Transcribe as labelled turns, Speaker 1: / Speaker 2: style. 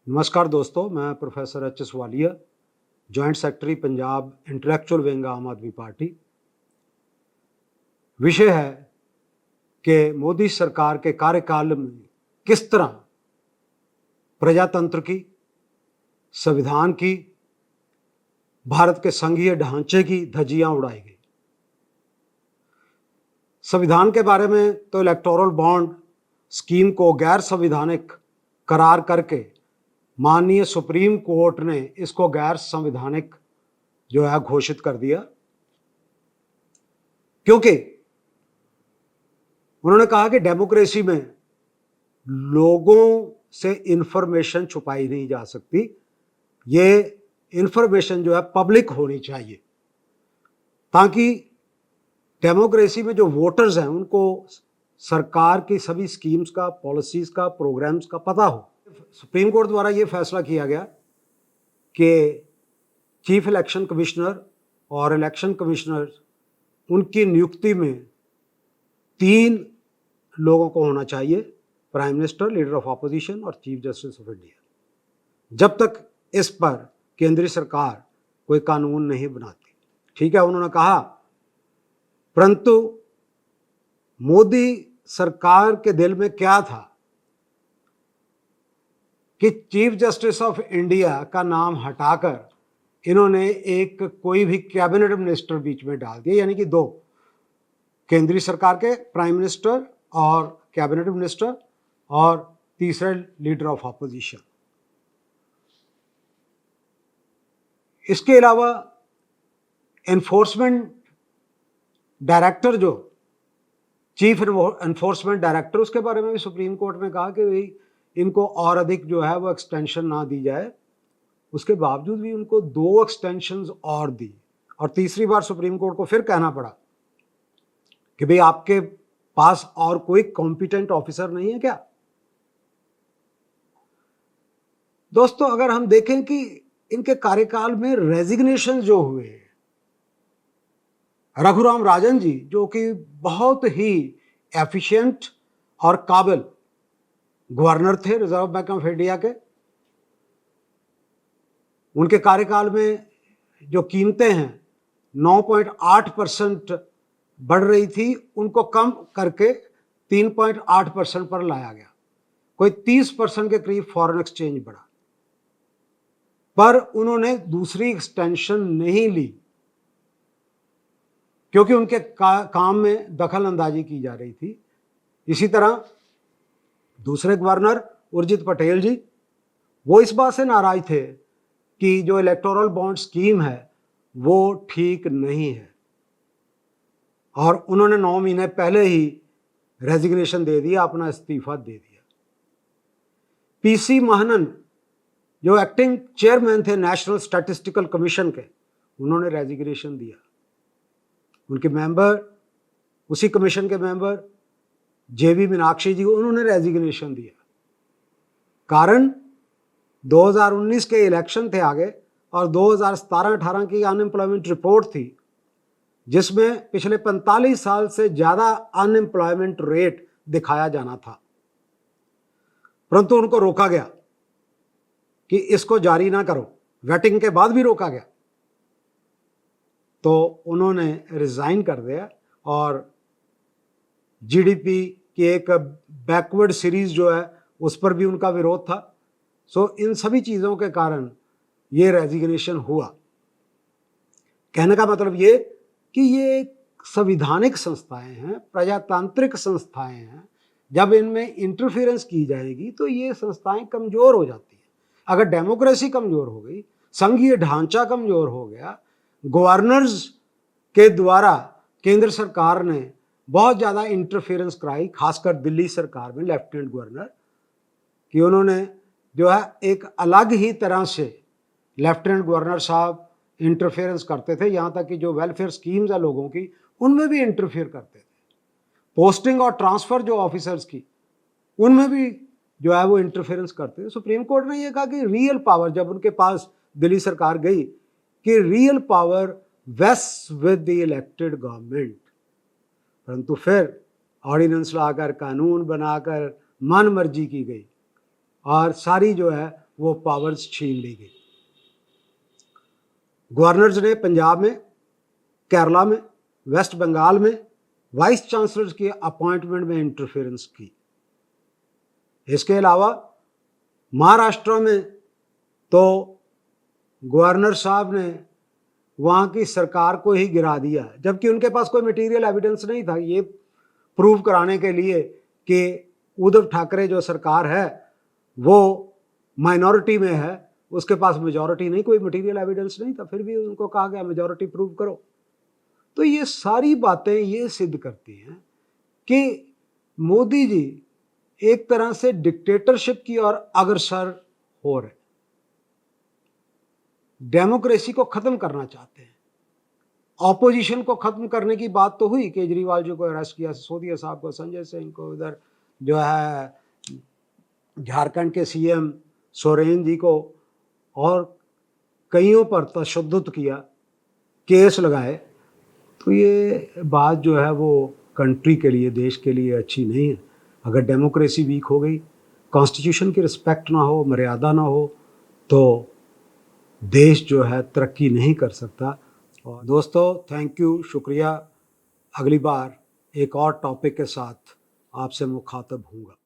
Speaker 1: नमस्कार दोस्तों, मैं professor HS. Walia, joint secretary Punjab intellectual wing आम आदमी पार्टी। विषय है कि मोदी सरकार के कार्यकाल में किस तरह प्रजातंत्र की, संविधान की, भारत के संघीय ढांचे की धज्जियां उड़ाई गई। संविधान के बारे में तो इलेक्टोरल बॉन्ड स्कीम को गैर संवैधानिक करार करके माननीय सुप्रीम कोर्ट ने इसको गैर संवैधानिक घोषित कर दिया, क्योंकि उन्होंने कहा कि डेमोक्रेसी में लोगों से इंफॉर्मेशन छुपाई नहीं जा सकती, ये इंफॉर्मेशन पब्लिक होनी चाहिए, ताकि डेमोक्रेसी में जो वोटर्स हैं उनको सरकार की सभी स्कीम्स का, पॉलिसीज का, प्रोग्राम्स का पता हो। सुप्रीम कोर्ट द्वारा ये फैसला किया गया कि चीफ इलेक्शन कमिश्नर और इलेक्शन कमिश्नर उनकी नियुक्ति में 3 लोगों को होना चाहिए, prime minister, leader of opposition और चीफ जस्टिस ऑफ इंडिया, जब तक इस पर केंद्रीय सरकार कोई कानून नहीं बनाती। ठीक है, उन्होंने कहा, परंतु मोदी सरकार के दिल में क्या था कि चीफ जस्टिस ऑफ इंडिया का नाम हटाकर इन्होंने एक कोई भी कैबिनेट मिनिस्टर बीच में डाल दिया, यानी कि 2 केंद्रीय सरकार के प्राइम मिनिस्टर और कैबिनेट मिनिस्टर और तीसरा लीडर ऑफ ऑपोजिशन। इसके अलावा एनफोर्समेंट डायरेक्टर, जो चीफ एनफोर्समेंट डायरेक्टर, उसके बारे में भी सुप्रीम कोर्ट ने कहा कि भाई इनको और अधिक वो एक्सटेंशन ना दी जाए। उसके बावजूद भी उनको 2 एक्सटेंशंस और दी, और तीसरी बार सुप्रीम कोर्ट को फिर कहना पड़ा कि भाई आपके पास और कोई कॉम्पिटेंट ऑफिसर नहीं है क्या। दोस्तों, अगर हम देखें कि इनके कार्यकाल में रेजिग्नेशन जो हुए, रघुराम राजन जी जो कि बहुत ही एफिशिएंट और काबिल गवर्नर थे रिजर्व बैंक ऑफ इंडिया के, उनके कार्यकाल में जो कीमतें हैं 9.8% बढ़ रही थी, उनको कम करके 3.8% पर लाया गया। कोई 30% के करीब फॉरेन एक्सचेंज बढ़ा, पर उन्होंने दूसरी एक्सटेंशन नहीं ली, क्योंकि उनके काम में दखल अंदाजी की जा रही थी। इसी तरह दूसरे गवर्नर उर्जित पटेल जी, वो इस बात से नाराज थे कि जो इलेक्टोरल बॉन्ड स्कीम है वो ठीक नहीं है, और उन्होंने 9 महीने पहले ही रेजिग्नेशन दे दिया, अपना इस्तीफा दे दिया। पीसी महानन जो एक्टिंग चेयरमैन थे नेशनल स्टैटिस्टिकल कमीशन के, उन्होंने रेजिग्नेशन दिया। उनके मेंबर, उसी कमीशन के मेंबर जेवी मीनाक्षी जी, उन्होंने रेजिग्नेशन दिया। कारण 2019 के इलेक्शन थे आगे, और 2017-18 की अनएम्प्लॉयमेंट रिपोर्ट थी, जिसमें पिछले 45 साल से ज्यादा अनएम्प्लॉयमेंट रेट दिखाया जाना था, परंतु उनको रोका गया कि इसको जारी ना करो। वेटिंग के बाद भी रोका गया, तो उन्होंने रिजाइन कर दिया, और जीडीपी की एक बैकवर्ड सीरीज जो है उस पर भी उनका विरोध था। सो इन सभी चीज़ों के कारण ये रेजिग्नेशन हुआ। कहने का मतलब ये कि ये संविधानिक संस्थाएं हैं, प्रजातांत्रिक संस्थाएं हैं, जब इनमें इंटरफेरेंस की जाएगी तो ये संस्थाएं कमज़ोर हो जाती हैं। अगर डेमोक्रेसी कमज़ोर हो गई, संघीय ढांचा कमज़ोर हो गया, गवर्नर्स के द्वारा केंद्र सरकार ने बहुत ज़्यादा इंटरफेरेंस कराई, खासकर दिल्ली सरकार में लेफ्टिनेंट गवर्नर, कि उन्होंने एक अलग ही तरह से लेफ्टिनेंट गवर्नर साहब इंटरफेरेंस करते थे, यहाँ तक कि जो वेलफेयर स्कीम्स है लोगों की, उनमें भी इंटरफेयर करते थे। पोस्टिंग और ट्रांसफ़र जो ऑफिसर्स की, उनमें भी वो इंटरफेरेंस करते थे। सुप्रीम कोर्ट ने यह कहा कि रियल पावर, जब उनके पास दिल्ली सरकार गई, कि real power vest with the elected government, परंतु फिर ऑर्डिनेंस लाकर, कानून बनाकर मन मर्जी की गई, और सारी वो पावर्स छीन ली गई। गवर्नर्स ने पंजाब में, केरला में, वेस्ट बंगाल में वाइस चांसलर्स की अपॉइंटमेंट में इंटरफेरेंस की। इसके अलावा महाराष्ट्र में तो गवर्नर साहब ने वहाँ की सरकार को ही गिरा दिया, जबकि उनके पास कोई मटेरियल एविडेंस नहीं था ये प्रूव कराने के लिए कि उद्धव ठाकरे जो सरकार है वो माइनॉरिटी में है, उसके पास मेजॉरिटी नहीं, कोई मटेरियल एविडेंस नहीं था, फिर भी उनको कहा गया मेजॉरिटी प्रूव करो। तो ये सारी बातें ये सिद्ध करती हैं कि मोदी जी एक तरह से डिक्टेटरशिप की ओर अग्रसर हो रहे, डेमोक्रेसी को खत्म करना चाहते हैं। ऑपोजिशन को खत्म करने की बात तो हुई, केजरीवाल जी को अरेस्ट किया, सिसोदिया साहब को, संजय सिंह को, इधर जो है झारखंड के सीएम सोरेन जी को, और कईयों पर तशद्दुद किया, केस लगाए। तो ये बात जो है वो कंट्री के लिए, देश के लिए अच्छी नहीं है। अगर डेमोक्रेसी वीक हो गई, कॉन्स्टिट्यूशन की रिस्पेक्ट ना हो, मर्यादा ना हो, तो देश जो है तरक्की नहीं कर सकता। और दोस्तों थैंक यू, शुक्रिया। अगली बार एक और टॉपिक के साथ आपसे मुखातब हूँगा।